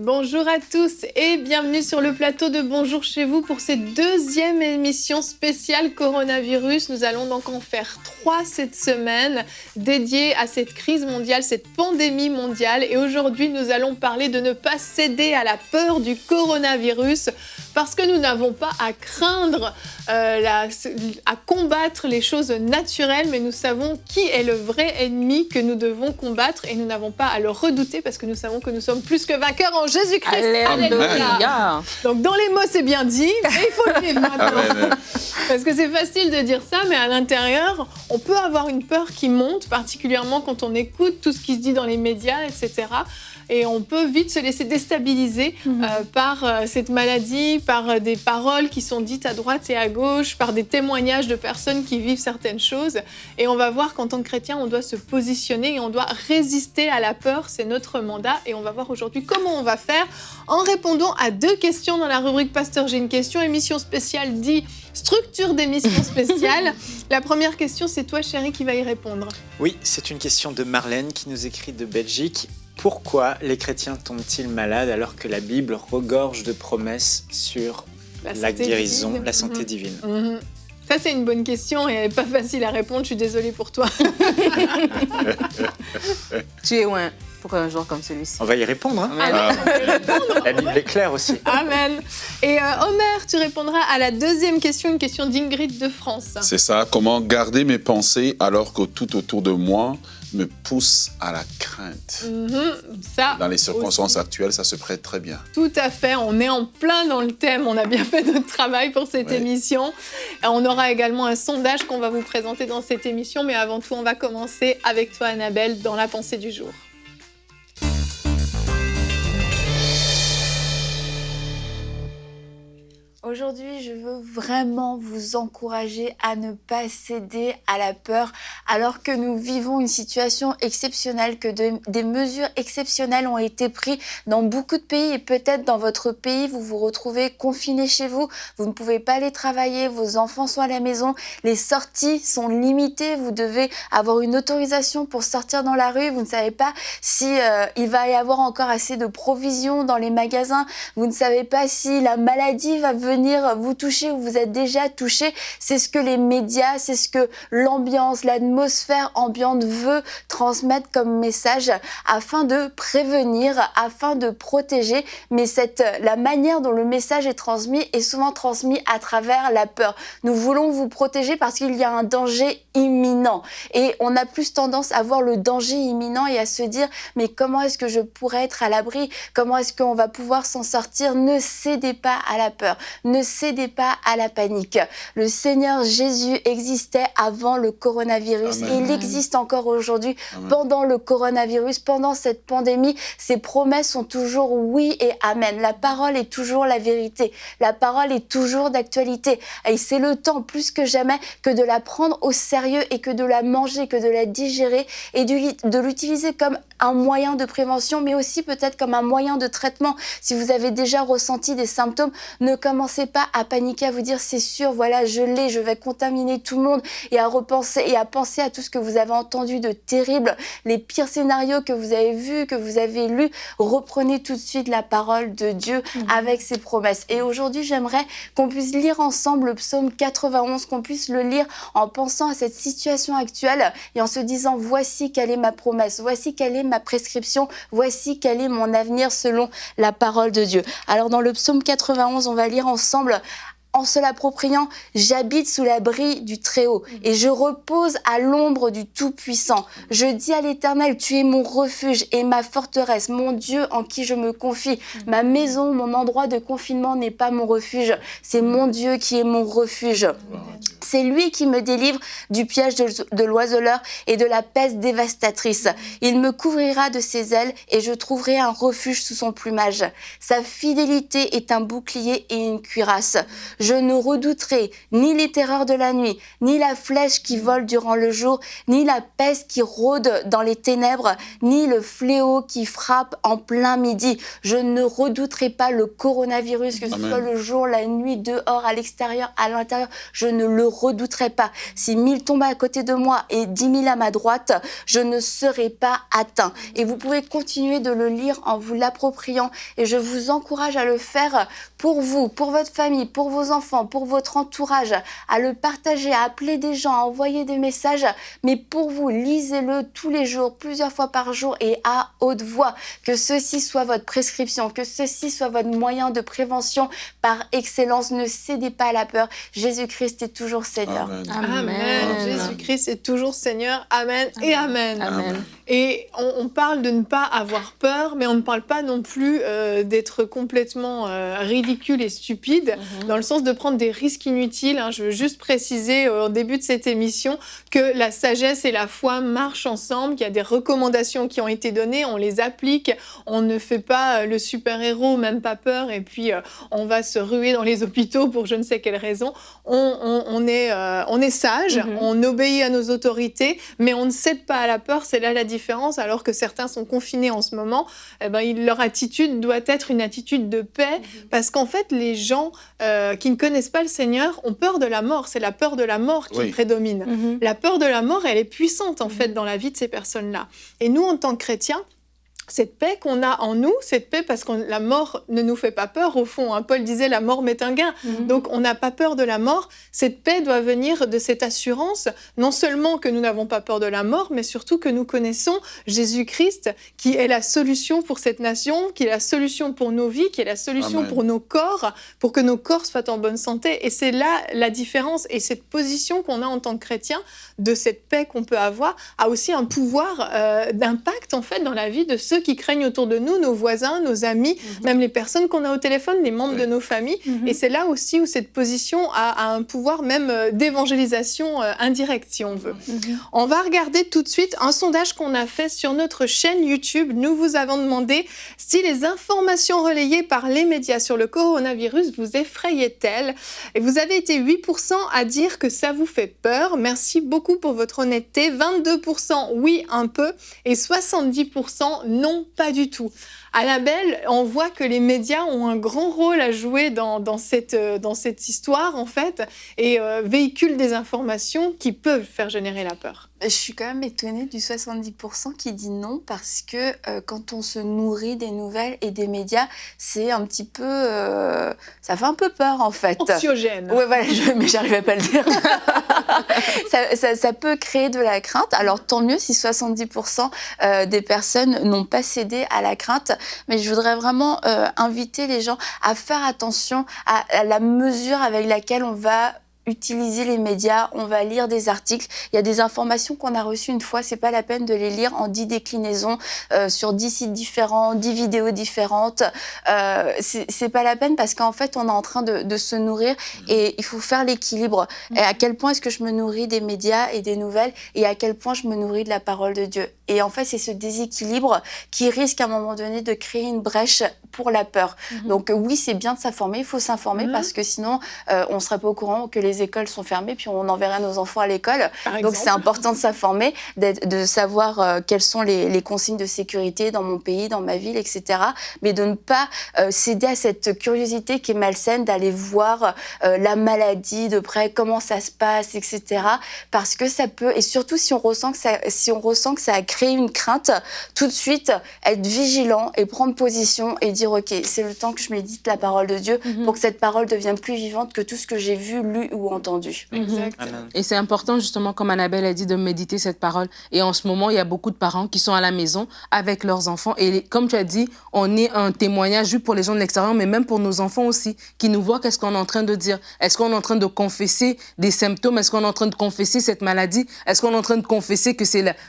Bonjour à tous et bienvenue sur le plateau de Bonjour chez vous pour cette deuxième émission spéciale coronavirus. Nous allons donc en faire 3 cette semaine dédiées à cette crise mondiale, cette pandémie mondiale. Et aujourd'hui, nous allons parler de ne pas céder à la peur du coronavirus parce que nous n'avons pas à craindre, à combattre les choses naturelles, mais nous savons qui est le vrai ennemi que nous devons combattre et nous n'avons pas à le redouter parce que nous savons que nous sommes plus que vainqueurs en Jésus-Christ. Alléluia. Donc dans les mots c'est bien dit, mais il faut le vivre maintenant. Parce que c'est facile de dire ça, mais à l'intérieur, on peut avoir une peur qui monte, particulièrement quand on écoute tout ce qui se dit dans les médias, etc. Et on peut vite se laisser déstabiliser par cette maladie, par des paroles qui sont dites à droite et à gauche, par des témoignages de personnes qui vivent certaines choses. Et on va voir qu'en tant que chrétien, on doit se positionner et on doit résister à la peur. C'est notre mandat. Et on va voir aujourd'hui comment on va faire en répondant à 2 questions dans la rubrique Pasteur, j'ai une question. Émission spéciale dit structure d'émission spéciale. La première question, c'est toi, chérie, qui va y répondre. Oui, c'est une question de Marlène qui nous écrit de Belgique. Pourquoi les chrétiens tombent-ils malades alors que la Bible regorge de promesses sur la guérison, divine. La santé divine? Ça, c'est une bonne question et elle n'est pas facile à répondre. Je suis désolée pour toi. Tu es loin pour un jour comme celui-ci. On va y répondre. Hein. La Bible est claire aussi. Amen. Et Omer, tu répondras à la deuxième question, une question d'Ingrid de France. C'est ça, comment garder mes pensées alors que tout autour de moi me pousse à la crainte. Ça dans les circonstances aussi. Actuelles, ça se prête très bien. Tout à fait, on est en plein dans le thème, on a bien fait notre travail pour cette émission. Et on aura également un sondage qu'on va vous présenter dans cette émission, mais avant tout, on va commencer avec toi, Annabelle, dans la pensée du jour. Aujourd'hui, je veux vraiment vous encourager à ne pas céder à la peur alors que nous vivons une situation exceptionnelle, que des mesures exceptionnelles ont été prises dans beaucoup de pays et peut-être dans votre pays, vous vous retrouvez confiné chez vous, vous ne pouvez pas aller travailler, vos enfants sont à la maison, les sorties sont limitées, vous devez avoir une autorisation pour sortir dans la rue, vous ne savez pas si il va y avoir encore assez de provisions dans les magasins, vous ne savez pas si la maladie va venir vous toucher ou vous êtes déjà touché. C'est ce que les médias, c'est ce que l'ambiance, l'atmosphère ambiante veut transmettre comme message afin de prévenir, afin de protéger. Mais la manière dont le message est transmis est souvent transmis à travers la peur. Nous voulons vous protéger parce qu'il y a un danger imminent. Et on a plus tendance à voir le danger imminent et à se dire mais comment est-ce que je pourrais être à l'abri? Comment est-ce qu'on va pouvoir s'en sortir? Ne cédez pas à la peur. Ne cédez pas à la panique. Le Seigneur Jésus existait avant le coronavirus. Amen. Et il existe encore aujourd'hui pendant le coronavirus, pendant cette pandémie. Ses promesses sont toujours oui et amen. La parole est toujours la vérité. La parole est toujours d'actualité. Et c'est le temps plus que jamais que de la prendre au sérieux et que de la manger, que de la digérer et de l'utiliser comme un moyen de prévention, mais aussi peut-être comme un moyen de traitement. Si vous avez déjà ressenti des symptômes, ne commencez pas à paniquer, à vous dire c'est sûr, voilà, je vais contaminer tout le monde et à repenser et à penser à tout ce que vous avez entendu de terrible, les pires scénarios que vous avez vus, que vous avez lus. Reprenez tout de suite la parole de Dieu avec ses promesses. Et aujourd'hui, j'aimerais qu'on puisse lire ensemble le psaume 91, qu'on puisse le lire en pensant à cette situation actuelle et en se disant voici quelle est ma promesse, voici quelle est ma prescription, voici quel est mon avenir selon la parole de Dieu. Alors dans le psaume 91, on va lire ensemble en se l'appropriant, j'habite sous l'abri du Très-Haut et je repose à l'ombre du Tout-Puissant. Je dis à l'Éternel, tu es mon refuge et ma forteresse, mon Dieu en qui je me confie. Ma maison, mon endroit de confinement n'est pas mon refuge, c'est mon Dieu qui est mon refuge. C'est lui qui me délivre du piège de l'oiseleur et de la peste dévastatrice. Il me couvrira de ses ailes et je trouverai un refuge sous son plumage. Sa fidélité est un bouclier et une cuirasse. Je ne redouterai ni les terreurs de la nuit, ni la flèche qui vole durant le jour, ni la peste qui rôde dans les ténèbres, ni le fléau qui frappe en plein midi. Je ne redouterai pas le coronavirus, que ce soit le jour, la nuit, dehors, à l'extérieur, à l'intérieur. Je ne le redouterai pas. Si 1000 tombent à côté de moi et 10 000 à ma droite, je ne serai pas atteint. Et vous pouvez continuer de le lire en vous l'appropriant. Et je vous encourage à le faire pour vous, pour votre famille, pour vos enfants, pour votre entourage, à le partager, à appeler des gens, à envoyer des messages. Mais pour vous, lisez-le tous les jours, plusieurs fois par jour et à haute voix. Que ceci soit votre prescription, que ceci soit votre moyen de prévention par excellence. Ne cédez pas à la peur. Jésus-Christ est toujours Seigneur. Amen. Jésus-Christ est toujours Seigneur. Amen et Amen. Amen. Et on parle de ne pas avoir peur, mais on ne parle pas non plus d'être complètement ridicule et stupide, dans le sens de prendre des risques inutiles. Je veux juste préciser au début de cette émission que la sagesse et la foi marchent ensemble, qu'il y a des recommandations qui ont été données, on les applique, on ne fait pas le super-héros, même pas peur, et puis on va se ruer dans les hôpitaux pour je ne sais quelle raison. On est sage, on obéit à nos autorités, mais on ne cède pas à la peur, c'est là la différence, alors que certains sont confinés en ce moment, leur attitude doit être une attitude de paix, parce qu'en fait, les gens qui ne connaissent pas le Seigneur ont peur de la mort, c'est la peur de la mort qui prédomine. La peur de la mort, elle est puissante en fait dans la vie de ces personnes-là. Et nous, en tant que chrétiens, cette paix qu'on a en nous, cette paix parce que la mort ne nous fait pas peur au fond. Paul disait la mort m'est un gain. Donc on n'a pas peur de la mort. Cette paix doit venir de cette assurance, non seulement que nous n'avons pas peur de la mort, mais surtout que nous connaissons Jésus-Christ qui est la solution pour cette nation, qui est la solution pour nos vies, qui est la solution pour nos corps, pour que nos corps soient en bonne santé. Et c'est là la différence. Et cette position qu'on a en tant que chrétien, de cette paix qu'on peut avoir, a aussi un pouvoir d'impact en fait dans la vie de ceux qui craignent autour de nous, nos voisins, nos amis, même les personnes qu'on a au téléphone, les membres de nos familles. Et c'est là aussi où cette position a un pouvoir même d'évangélisation indirecte, si on veut. On va regarder tout de suite un sondage qu'on a fait sur notre chaîne YouTube. Nous vous avons demandé si les informations relayées par les médias sur le coronavirus vous effrayaient-elles. Et vous avez été 8% à dire que ça vous fait peur. Merci beaucoup pour votre honnêteté. 22% oui, un peu. Et 70% non, pas du tout. Annabelle, on voit que les médias ont un grand rôle à jouer dans cette histoire, en fait, et véhiculent des informations qui peuvent faire générer la peur. Je suis quand même étonnée du 70% qui dit non, parce que quand on se nourrit des nouvelles et des médias, c'est un petit peu... ça fait un peu peur, en fait. Anxiogène. Ouais, voilà, mais j'arrivais pas à le dire. ça peut créer de la crainte. Alors, tant mieux si 70% des personnes n'ont pas cédé à la crainte. Mais je voudrais vraiment inviter les gens à faire attention à la mesure avec laquelle on va utiliser les médias, on va lire des articles. Il y a des informations qu'on a reçues une fois, c'est pas la peine de les lire en 10 déclinaisons sur 10 sites différents, 10 vidéos différentes. C'est pas la peine, parce qu'en fait, on est en train de se nourrir et il faut faire l'équilibre. Et à quel point est-ce que je me nourris des médias et des nouvelles, et à quel point je me nourris de la parole de Dieu. Et en fait, c'est ce déséquilibre qui risque à un moment donné de créer une brèche pour la peur. Donc oui, c'est bien de s'informer, il faut s'informer, parce que sinon, on ne serait pas au courant que les écoles sont fermées, puis on enverrait nos enfants à l'école. Donc c'est important de s'informer, de savoir quelles sont les consignes de sécurité dans mon pays, dans ma ville, etc. Mais de ne pas céder à cette curiosité qui est malsaine, d'aller voir la maladie de près, comment ça se passe, etc. Parce que ça peut, et surtout si on ressent que ça a créé une crainte, tout de suite être vigilant et prendre position et dire ok, c'est le temps que je médite la parole de Dieu pour que cette parole devienne plus vivante que tout ce que j'ai vu, lu ou entendu. Exactement. Et c'est important, justement, comme Annabelle a dit, de méditer cette parole. Et en ce moment, il y a beaucoup de parents qui sont à la maison avec leurs enfants. Et comme tu as dit, on est un témoignage juste pour les gens de l'extérieur, mais même pour nos enfants aussi, qui nous voient qu'est-ce qu'on est en train de dire. Est-ce qu'on est en train de confesser des symptômes? Est-ce qu'on est en train de confesser cette maladie? Est-ce qu'on est en train de confesser que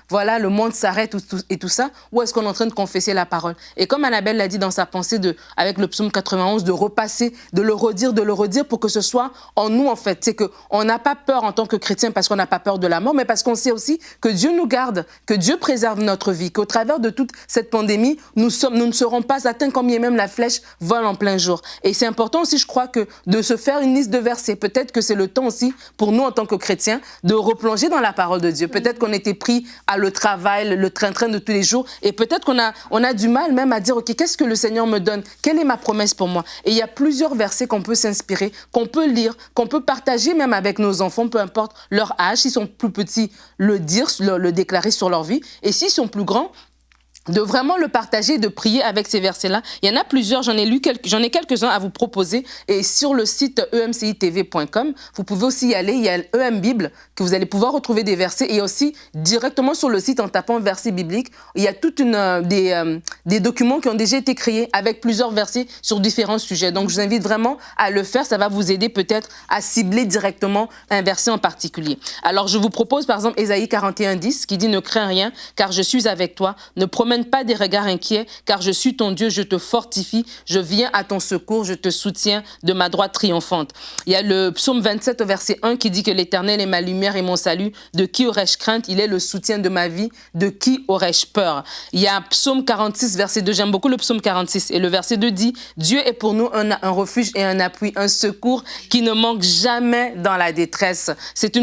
voilà, le monde s'arrête et tout ça? Ou est-ce qu'on est en train de confesser la parole? Et comme Annabelle l'a dit dans sa pensée avec le psaume 91, de repasser, de le redire pour que ce soit en nous, en fait. C'est qu'on n'a pas peur en tant que chrétien parce qu'on n'a pas peur de la mort, mais parce qu'on sait aussi que Dieu nous garde, que Dieu préserve notre vie, qu'au travers de toute cette pandémie, nous ne serons pas atteints quand bien même la flèche vole en plein jour. Et c'est important aussi, je crois, que de se faire une liste de versets. Peut-être que c'est le temps aussi, pour nous en tant que chrétiens, de replonger dans la parole de Dieu. Peut-être qu'on était pris à le travail, le train-train de tous les jours, et peut-être qu'on a du mal même à dire, ok, qu'est-ce que le Seigneur me me donne? Quelle est ma promesse pour moi? Et il y a plusieurs versets qu'on peut s'inspirer, qu'on peut lire, qu'on peut partager même avec nos enfants, peu importe leur âge. S'ils sont plus petits, le dire, le déclarer sur leur vie. Et s'ils sont plus grands, de vraiment le partager, de prier avec ces versets-là. Il y en a plusieurs, j'en ai quelques-uns à vous proposer. Et sur le site emcitv.com, vous pouvez aussi y aller. Il y a l'EM Bible, que vous allez pouvoir retrouver des versets. Et aussi, directement sur le site, en tapant versets bibliques, il y a des documents qui ont déjà été créés avec plusieurs versets sur différents sujets. Donc, je vous invite vraiment à le faire. Ça va vous aider peut-être à cibler directement un verset en particulier. Alors, je vous propose, par exemple, Ésaïe 41:10, qui dit « Ne crains rien, car je suis avec toi. Ne promène pas des regards inquiets, car je suis ton Dieu, je te fortifie, je viens à ton secours, je te soutiens de ma droite triomphante. » Il y a le psaume 27 au verset 1 qui dit que l'Éternel est ma lumière et mon salut. De qui aurais-je crainte? Il est le soutien de ma vie. De qui aurais-je peur? Il y a un psaume 46, verset 2. J'aime beaucoup le psaume 46. Et le verset 2 dit « Dieu est pour nous un refuge et un appui, un secours qui ne manque jamais dans la détresse. » C'est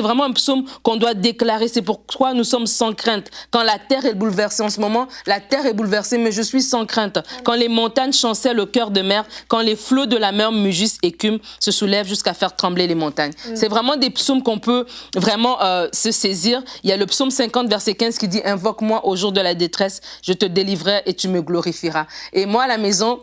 vraiment un psaume qu'on doit déclarer. C'est pourquoi nous sommes sans crainte. Quand la terre est bouleversée, en ce moment, la terre est bouleversée, mais je suis sans crainte. Quand les montagnes chancellent au cœur de mer, quand les flots de la mer mugissent, écument, se soulèvent jusqu'à faire trembler les montagnes. C'est vraiment des psaumes qu'on peut vraiment se saisir. Il y a le psaume 50, verset 15 qui dit « Invoque-moi au jour de la détresse, je te délivrerai et tu me glorifieras. » Et moi, à la maison,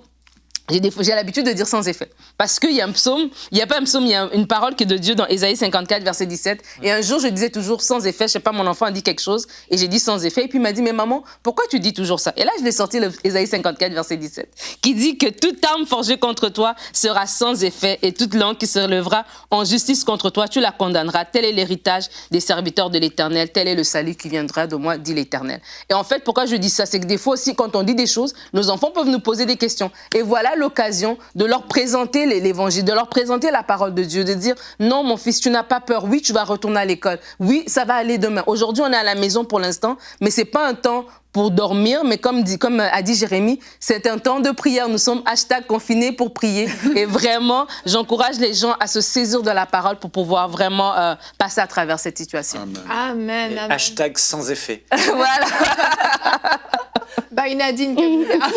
j'ai l'habitude de dire sans effet. Parce qu'il y a un psaume, il n'y a pas un psaume, il y a une parole qui est de Dieu dans Ésaïe 54, verset 17. Et un jour, je disais toujours sans effet. Je sais pas, mon enfant a dit quelque chose et j'ai dit sans effet. Et puis il m'a dit, mais maman, pourquoi tu dis toujours ça? Et là, je l'ai sorti, Ésaïe 54, verset 17, qui dit que toute arme forgée contre toi sera sans effet et toute langue qui se relèvera en justice contre toi, tu la condamneras. Tel est l'héritage des serviteurs de l'Éternel. Tel est le salut qui viendra de moi, dit l'Éternel. Et en fait, pourquoi je dis ça? C'est que des fois aussi, quand on dit des choses, nos enfants peuvent nous poser des questions. Et voilà l'occasion de leur présenter l'évangile, de leur présenter la parole de Dieu, de dire non mon fils, tu n'as pas peur, oui tu vas retourner à l'école, oui ça va aller demain. Aujourd'hui on est à la maison pour l'instant, mais c'est pas un temps pour dormir, mais comme a dit Jérémie, c'est un temps de prière. Nous sommes #confinés pour prier. Et vraiment, j'encourage les gens à se saisir de la parole pour pouvoir vraiment passer à travers cette situation. Amen. Amen. Hashtag sans effet. Voilà. By Nadine Kabila.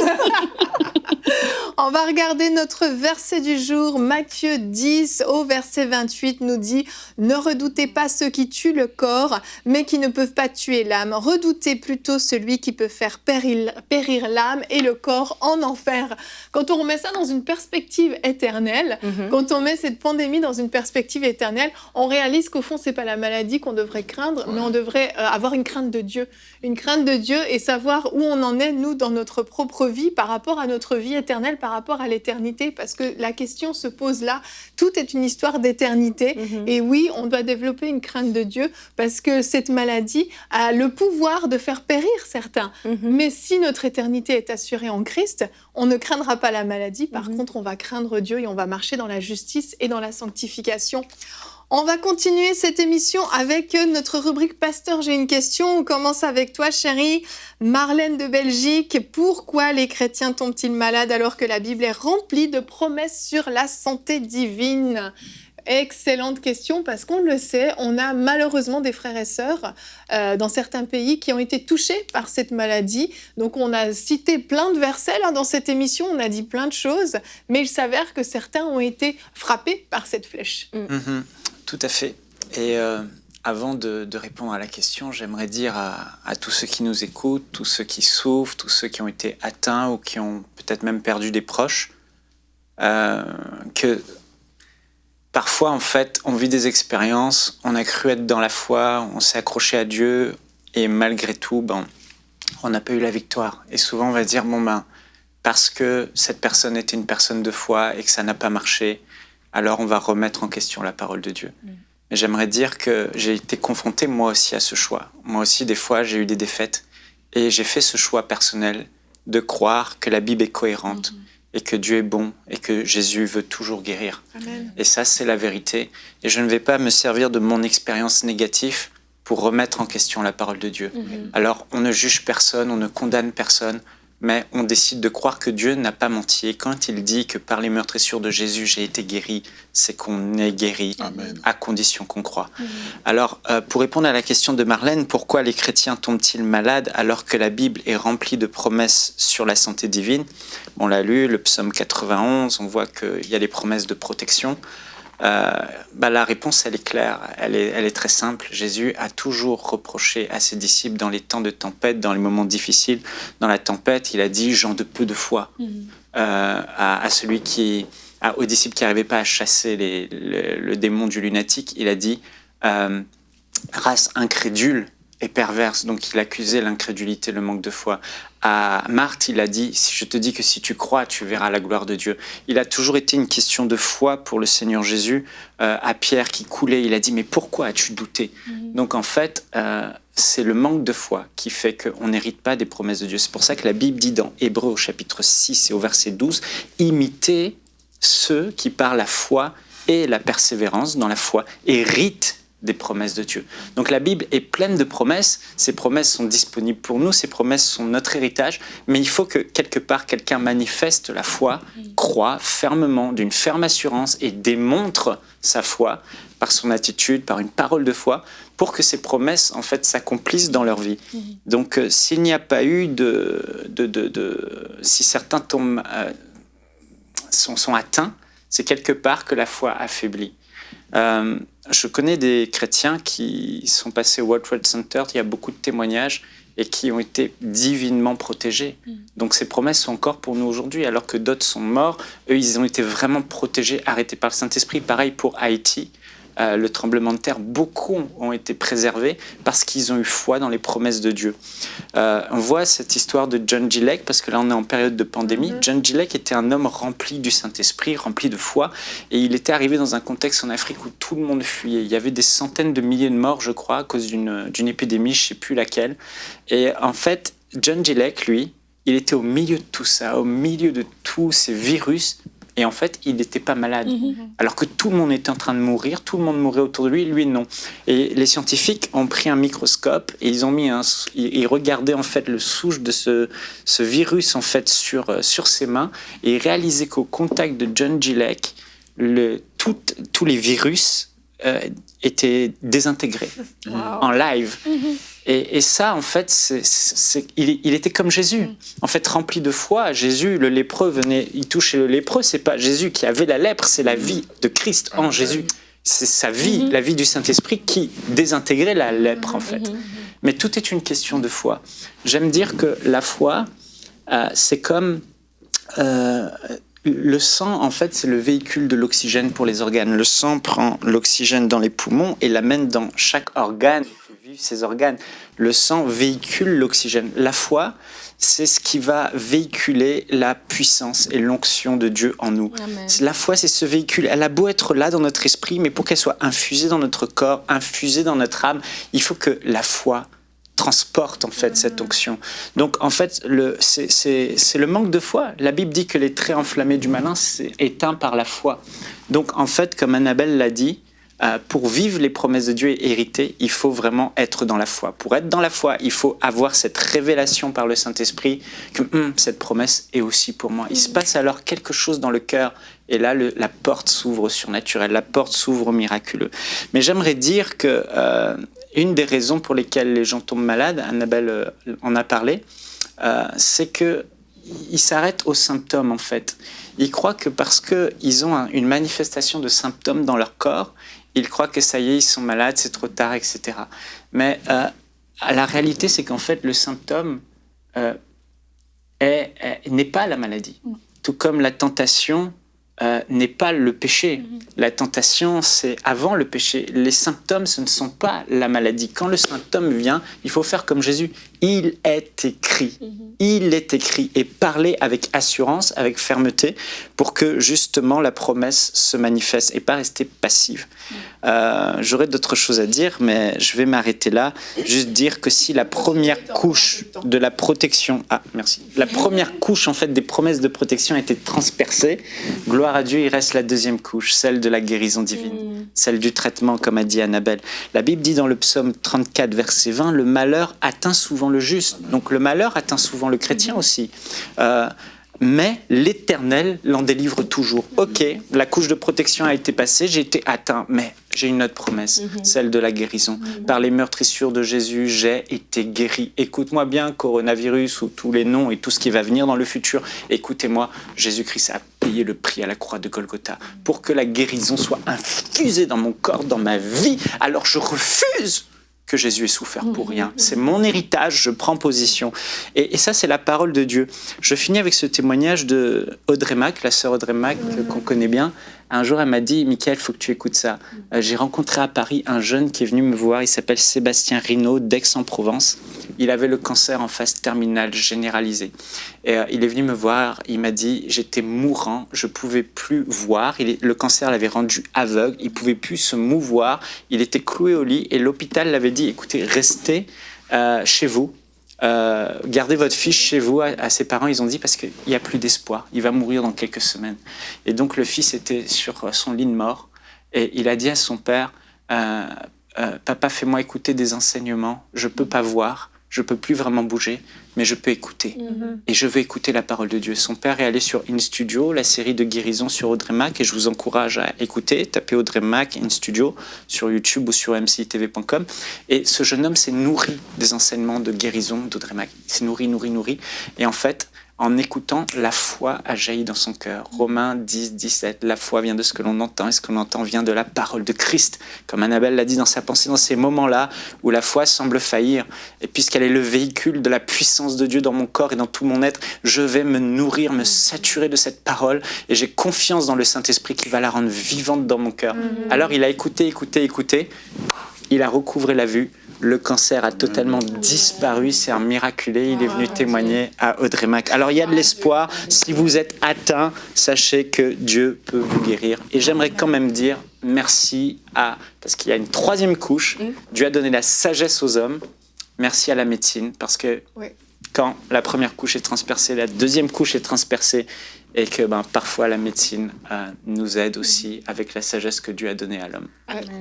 On va regarder notre verset du jour. Matthieu 10 au verset 28 nous dit « Ne redoutez pas ceux qui tuent le corps, mais qui ne peuvent pas tuer l'âme. Redoutez plutôt celui qui peut faire périr l'âme et le corps en enfer. » Quand on remet ça dans une perspective éternelle, quand on met cette pandémie dans une perspective éternelle, on réalise qu'au fond, c'est pas la maladie qu'on devrait craindre, mais on devrait avoir une crainte de Dieu. Une crainte de Dieu et savoir où on en est, nous, dans notre propre vie, par rapport à notre vie éternelle, par rapport à l'éternité, parce que la question se pose là. Tout est une histoire d'éternité. Et oui, on doit développer une crainte de Dieu, parce que cette maladie a le pouvoir de faire périr certains. Mais si notre éternité est assurée en Christ, on ne craindra pas la maladie. Par contre, on va craindre Dieu et on va marcher dans la justice et dans la sanctification. On va continuer cette émission avec notre rubrique Pasteur, j'ai une question. On commence avec toi, chérie. Marlène de Belgique. Pourquoi les chrétiens tombent-ils malades alors que la Bible est remplie de promesses sur la santé divine? Excellente question, parce qu'on le sait, on a malheureusement des frères et sœurs dans certains pays qui ont été touchés par cette maladie. Donc on a cité plein de versets là dans cette émission, on a dit plein de choses, mais il s'avère que certains ont été frappés par cette flèche. Tout à fait. Et avant de répondre à la question, j'aimerais dire à tous ceux qui nous écoutent, tous ceux qui souffrent, tous ceux qui ont été atteints ou qui ont peut-être même perdu des proches, que parfois, en fait, on vit des expériences, on a cru être dans la foi, on s'est accroché à Dieu, et malgré tout, on n'a pas eu la victoire. Et souvent, on va dire, parce que cette personne était une personne de foi et que ça n'a pas marché, alors on va remettre en question la parole de Dieu. Mais j'aimerais dire que j'ai été confronté moi aussi à ce choix. Moi aussi, des fois, j'ai eu des défaites, et j'ai fait ce choix personnel de croire que la Bible est cohérente, et que Dieu est bon, et que Jésus veut toujours guérir. Amen. Et ça, c'est la vérité. Et je ne vais pas me servir de mon expérience négative pour remettre en question la parole de Dieu. Alors, on ne juge personne, on ne condamne personne, mais on décide de croire que Dieu n'a pas menti. Et quand il dit que par les meurtrissures de Jésus, j'ai été guéri, c'est qu'on est guéri. Amen. À condition qu'on croit. Alors, pour répondre à la question de Marlène, pourquoi les chrétiens tombent-ils malades alors que la Bible est remplie de promesses sur la santé divine? On l'a lu, le psaume 91, on voit qu'il y a les promesses de protection. La réponse, elle est claire, elle est très simple. Jésus a toujours reproché à ses disciples dans les temps de tempête, dans les moments difficiles. Dans la tempête, il a dit « gens de peu de foi » aux disciples qui n'arrivaient pas à chasser le démon du lunatique. Il a dit « race incrédule et perverse ». Donc il accusait l'incrédulité, le manque de foi. À Marthe, il a dit « je te dis que si tu crois, tu verras la gloire de Dieu ». Il a toujours été une question de foi pour le Seigneur Jésus. À Pierre qui coulait, il a dit « mais pourquoi as-tu douté ?» Donc en fait, c'est le manque de foi qui fait qu'on n'hérite pas des promesses de Dieu. C'est pour ça que la Bible dit dans Hébreux au chapitre 6 et au verset 12 « imitez ceux qui par la foi et la persévérance dans la foi héritent des promesses de Dieu. » Donc la Bible est pleine de promesses, ces promesses sont disponibles pour nous, ces promesses sont notre héritage, mais il faut que quelque part quelqu'un manifeste la foi, croit fermement, d'une ferme assurance et démontre sa foi par son attitude, par une parole de foi, pour que ces promesses en fait s'accomplissent dans leur vie. Donc s'il n'y a pas eu si certains tombent, sont atteints, c'est quelque part que la foi affaiblit. Je connais des chrétiens qui sont passés au World Trade Center, il y a beaucoup de témoignages, et qui ont été divinement protégés. Donc ces promesses sont encore pour nous aujourd'hui, alors que d'autres sont morts. Eux, ils ont été vraiment protégés, arrêtés par le Saint-Esprit. Pareil pour Haïti, le tremblement de terre, beaucoup ont été préservés parce qu'ils ont eu foi dans les promesses de Dieu. On voit cette histoire de John Gillek, parce que là on est en période de pandémie. John Gillek était un homme rempli du Saint-Esprit, rempli de foi, et il était arrivé dans un contexte en Afrique où tout le monde fuyait. Il y avait des centaines de milliers de morts, je crois, à cause d'une épidémie, je ne sais plus laquelle. Et en fait, John Gillek, lui, il était au milieu de tout ça, au milieu de tous ces virus. Et en fait, il n'était pas malade. Alors que tout le monde était en train de mourir, tout le monde mourait autour de lui, lui non. Et les scientifiques ont pris un microscope et ils regardaient en fait le souche de ce virus en fait sur ses mains, et ils réalisaient qu'au contact de John Gillek, tous les virus étaient désintégrés en live. Et ça, en fait, il était comme Jésus. En fait, rempli de foi, Jésus, le lépreux venait, il touchait le lépreux. C'est pas Jésus qui avait la lèpre, c'est la vie de Christ en Jésus. C'est sa vie, la vie du Saint-Esprit qui désintégrait la lèpre, en fait. Mais tout est une question de foi. J'aime dire que la foi, c'est comme... le sang, en fait, c'est le véhicule de l'oxygène pour les organes. Le sang prend l'oxygène dans les poumons et l'amène dans chaque organe. Ces organes. Le sang véhicule l'oxygène. La foi, c'est ce qui va véhiculer la puissance et l'onction de Dieu en nous. Amen. La foi, c'est ce véhicule. Elle a beau être là dans notre esprit, mais pour qu'elle soit infusée dans notre corps, infusée dans notre âme, il faut que la foi transporte en fait cette onction. Donc en fait, c'est le manque de foi. La Bible dit que les traits enflammés du malin, c'est éteint par la foi. Donc en fait, comme Annabelle l'a dit, pour vivre les promesses de Dieu et hériter, il faut vraiment être dans la foi. Pour être dans la foi, il faut avoir cette révélation par le Saint-Esprit que cette promesse est aussi pour moi. Il se passe alors quelque chose dans le cœur, et là, la porte s'ouvre au surnaturel, la porte s'ouvre au miraculeux. Mais j'aimerais dire que une des raisons pour lesquelles les gens tombent malades, Annabelle en a parlé, c'est qu'ils s'arrêtent aux symptômes, en fait. Ils croient que parce qu'ils ont une manifestation de symptômes dans leur corps, ils croient que ça y est, ils sont malades, c'est trop tard, etc. Mais la réalité, c'est qu'en fait, le symptôme n'est pas la maladie. Tout comme la tentation n'est pas le péché. La tentation, c'est avant le péché. Les symptômes, ce ne sont pas la maladie. Quand le symptôme vient, il faut faire comme Jésus. Il est écrit. Il est écrit. Et parler avec assurance, avec fermeté, pour que justement la promesse se manifeste et pas rester passive. J'aurais d'autres choses à dire, mais je vais m'arrêter là. Juste dire que si la première couche de la protection... merci. La première couche, en fait, des promesses de protection a été transpercée. Gloire à Dieu, il reste la deuxième couche, celle de la guérison divine, celle du traitement, comme a dit Annabelle. La Bible dit dans le psaume 34, verset 20, « Le malheur atteint souvent le juste. Donc le malheur atteint souvent le chrétien aussi. Mais l'Éternel l'en délivre toujours. Ok, la couche de protection a été passée, j'ai été atteint, mais j'ai une autre promesse, celle de la guérison. Par les meurtrissures de Jésus, j'ai été guéri. Écoute-moi bien, coronavirus ou tous les noms et tout ce qui va venir dans le futur. Écoutez-moi, Jésus-Christ a payé le prix à la croix de Golgotha pour que la guérison soit infusée dans mon corps, dans ma vie. Alors je refuse que Jésus ait souffert pour rien. C'est mon héritage, je prends position. Et ça, c'est la parole de Dieu. Je finis avec ce témoignage de Audrey Mac, la sœur Audrey Mac, qu'on connaît bien. Un jour, elle m'a dit, Michael, il faut que tu écoutes ça. J'ai rencontré à Paris un jeune qui est venu me voir, il s'appelle Sébastien Rinaud, d'Aix-en-Provence. Il avait le cancer en phase terminale généralisée. Et il est venu me voir, il m'a dit, j'étais mourant, je ne pouvais plus voir. Le cancer l'avait rendu aveugle, il ne pouvait plus se mouvoir, il était cloué au lit et l'hôpital l'avait dit, écoutez, restez chez vous. Gardez votre fils chez vous. À ses parents, ils ont dit parce qu'il n'y a plus d'espoir, il va mourir dans quelques semaines. Et donc le fils était sur son lit de mort et il a dit à son père, papa, fais-moi écouter des enseignements, je ne peux pas voir, je ne peux plus vraiment bouger, mais je peux écouter. Et je veux écouter la parole de Dieu. Son père est allé sur InStudio, la série de guérison sur Audrey Mac, et je vous encourage à écouter. Tapez Audrey Mac InStudio sur YouTube ou sur mcitv.com. Et ce jeune homme s'est nourri des enseignements de guérison d'Audrey Mac. Il s'est nourri. Et en fait, en écoutant, la foi a jailli dans son cœur. Romains 10, 17, la foi vient de ce que l'on entend, et ce que l'on entend vient de la parole de Christ. Comme Annabelle l'a dit dans sa pensée, dans ces moments-là où la foi semble faillir, et puisqu'elle est le véhicule de la puissance de Dieu dans mon corps et dans tout mon être, je vais me nourrir, me saturer de cette parole, et j'ai confiance dans le Saint-Esprit qui va la rendre vivante dans mon cœur. Alors il a écouté, il a recouvré la vue. Le cancer a totalement disparu, c'est un miraculé. Il est venu témoigner à Audrey Mac. Alors il y a de l'espoir. Si vous êtes atteint, sachez que Dieu peut vous guérir. Et j'aimerais quand même dire merci parce qu'il y a une troisième couche. Dieu a donné la sagesse aux hommes. Merci à la médecine, parce que quand la première couche est transpercée, la deuxième couche est transpercée, et que parfois la médecine nous aide aussi avec la sagesse que Dieu a donnée à l'homme.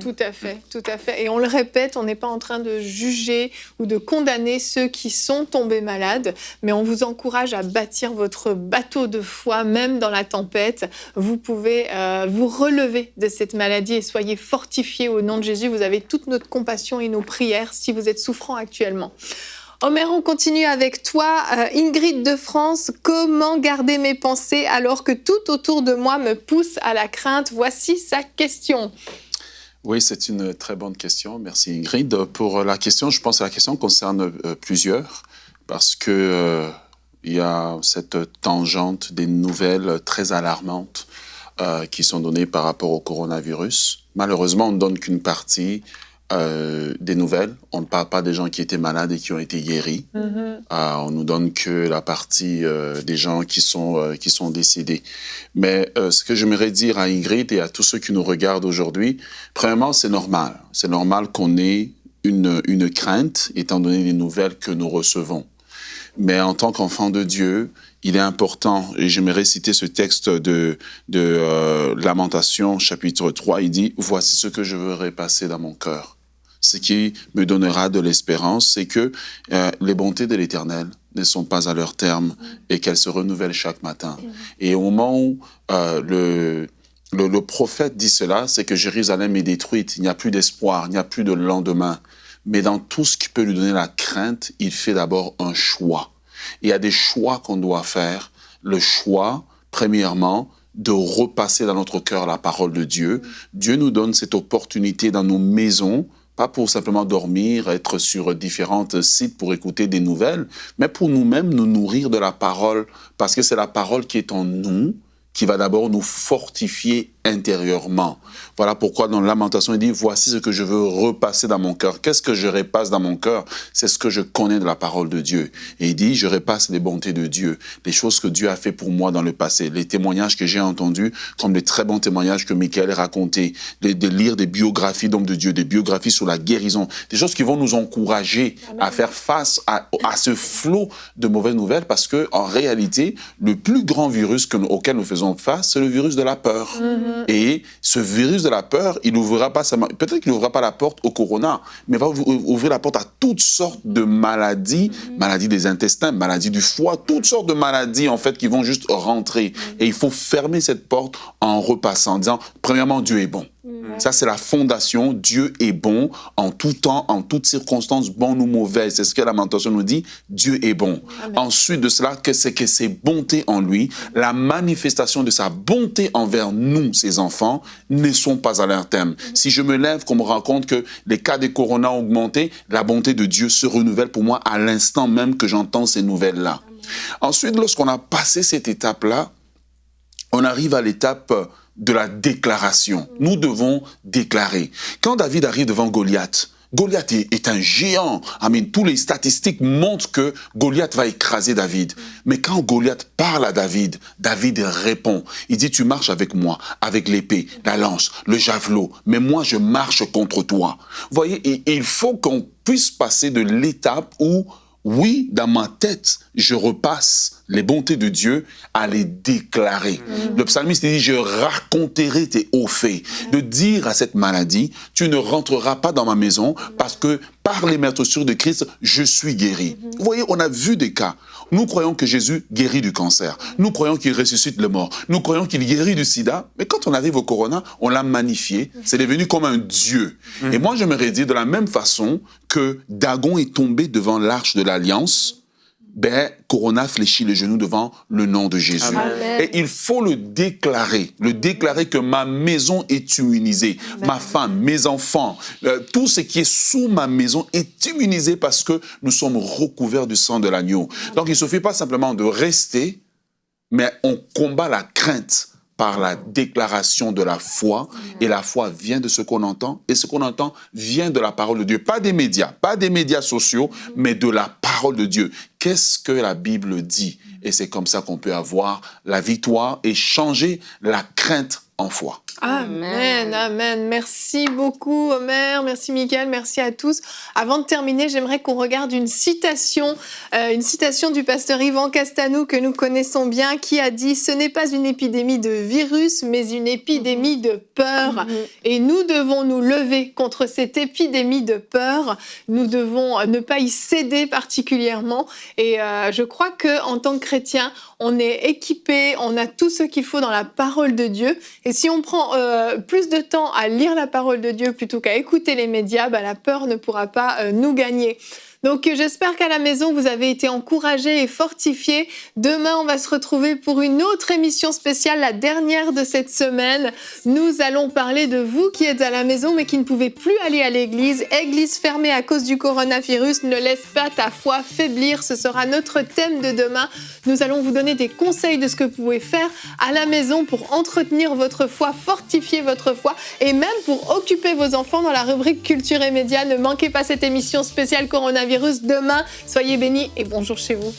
Tout à fait. Et on le répète, on n'est pas en train de juger ou de condamner ceux qui sont tombés malades, mais on vous encourage à bâtir votre bateau de foi, même dans la tempête. Vous pouvez vous relever de cette maladie et soyez fortifiés au nom de Jésus. Vous avez toute notre compassion et nos prières si vous êtes souffrant actuellement. Omer, on continue avec toi. Ingrid de France, comment garder mes pensées alors que tout autour de moi me pousse à la crainte? Voici sa question. Oui, c'est une très bonne question. Merci Ingrid. Pour la question, je pense que la question concerne plusieurs, parce que il y a cette tangente des nouvelles très alarmantes qui sont données par rapport au coronavirus. Malheureusement, on ne donne qu'une partie des nouvelles. On ne parle pas des gens qui étaient malades et qui ont été guéris. On nous donne que la partie des gens qui sont décédés. Mais ce que j'aimerais dire à Ingrid et à tous ceux qui nous regardent aujourd'hui, premièrement, c'est normal. C'est normal qu'on ait une crainte, étant donné les nouvelles que nous recevons. Mais en tant qu'enfant de Dieu, il est important, et j'aimerais citer ce texte de Lamentation, chapitre 3, il dit « Voici ce que je veux repasser dans mon cœur. Ce qui me donnera de l'espérance, c'est que les bontés de l'Éternel ne sont pas à leur terme et qu'elles se renouvellent chaque matin. » Et au moment où le prophète dit cela, c'est que Jérusalem est détruite, il n'y a plus d'espoir, il n'y a plus de lendemain. Mais dans tout ce qui peut lui donner la crainte, il fait d'abord un choix. Il y a des choix qu'on doit faire. Le choix, premièrement, de repasser dans notre cœur la parole de Dieu. Dieu nous donne cette opportunité dans nos maisons, pas pour simplement dormir, être sur différents sites pour écouter des nouvelles, mais pour nous-mêmes nous nourrir de la parole, parce que c'est la parole qui est en nous, qui va d'abord nous fortifier intérieurement. Voilà pourquoi dans Lamentation, il dit « Voici ce que je veux repasser dans mon cœur. » Qu'est-ce que je repasse dans mon cœur? C'est ce que je connais de la parole de Dieu. Et il dit « Je repasse les bontés de Dieu, les choses que Dieu a fait pour moi dans le passé, les témoignages que j'ai entendus, comme les très bons témoignages que Michael a racontés, de lire des biographies d'hommes de Dieu, des biographies sur la guérison, des choses qui vont nous encourager à faire face à ce flot de mauvaises nouvelles, parce que en réalité, le plus grand virus auquel nous faisons face, c'est le virus de la peur. Et ce virus de la peur, il n'ouvrira pas peut-être qu'il n'ouvrira pas la porte au corona, mais va ouvrir la porte à toutes sortes de maladies, maladies des intestins, maladies du foie, toutes sortes de maladies en fait qui vont juste rentrer. Et il faut fermer cette porte en repassant, en disant premièrement Dieu est bon. Ça, c'est la fondation. Dieu est bon en tout temps, en toutes circonstances, bonnes ou mauvaises. C'est ce que la Lamentation nous dit. Dieu est bon. Amen. Ensuite de cela, que ses bontés en lui, la manifestation de sa bonté envers nous, ses enfants, ne sont pas à leur terme. Si je me lève, qu'on me rend compte que les cas des corona ont augmenté, la bonté de Dieu se renouvelle pour moi à l'instant même que j'entends ces nouvelles-là. Ensuite, lorsqu'on a passé cette étape-là, on arrive à l'étape de la déclaration. Nous devons déclarer. Quand David arrive devant Goliath, Goliath est un géant. Amen. Tous les statistiques montrent que Goliath va écraser David. Mais quand Goliath parle à David, David répond. Il dit, tu marches avec moi, avec l'épée, la lance, le javelot. Mais moi, je marche contre toi. Vous voyez, et il faut qu'on puisse passer de l'étape où, oui, dans ma tête, je repasse les bontés de Dieu à les déclarer. Le psalmiste dit, je raconterai tes hauts faits. De dire à cette maladie, tu ne rentreras pas dans ma maison parce que par les meurtrissures de Christ, je suis guéri. Vous voyez, on a vu des cas. Nous croyons que Jésus guérit du cancer. Nous croyons qu'il ressuscite le mort. Nous croyons qu'il guérit du sida. Mais quand on arrive au corona, on l'a magnifié. C'est devenu comme un Dieu. Et moi, j'aimerais dire de la même façon que Dagon est tombé devant l'arche de l'Alliance, ben, Corona fléchit le genou devant le nom de Jésus. Amen. Et il faut le déclarer que ma maison est immunisée, Amen. Ma femme, mes enfants, tout ce qui est sous ma maison est immunisé parce que nous sommes recouverts du sang de l'agneau. Donc il ne suffit pas simplement de rester, mais on combat la crainte par la déclaration de la foi. Et la foi vient de ce qu'on entend. Et ce qu'on entend vient de la parole de Dieu. Pas des médias sociaux, mais de la parole de Dieu. Qu'est-ce que la Bible dit? Et c'est comme ça qu'on peut avoir la victoire et changer la crainte en foi. Amen, amen. Merci beaucoup, Omer. Merci, Mickaël. Merci à tous. Avant de terminer, j'aimerais qu'on regarde une citation du pasteur Yvan Castanou que nous connaissons bien, qui a dit « Ce n'est pas une épidémie de virus, mais une épidémie de peur. » Et nous devons nous lever contre cette épidémie de peur. Nous devons ne pas y céder particulièrement. Et je crois qu'en tant que chrétien, on est équipé, on a tout ce qu'il faut dans la parole de Dieu. Et si on prend plus de temps à lire la parole de Dieu plutôt qu'à écouter les médias, la peur ne pourra pas nous gagner. Donc j'espère qu'à la maison, vous avez été encouragés et fortifiés. Demain, on va se retrouver pour une autre émission spéciale, la dernière de cette semaine. Nous allons parler de vous qui êtes à la maison mais qui ne pouvez plus aller à l'église. Église fermée à cause du coronavirus, ne laisse pas ta foi faiblir. Ce sera notre thème de demain. Nous allons vous donner des conseils de ce que vous pouvez faire à la maison pour entretenir votre foi, fortifier votre foi et même pour occuper vos enfants dans la rubrique Culture et Médias. Ne manquez pas cette émission spéciale coronavirus demain. Soyez bénis et bonjour chez vous.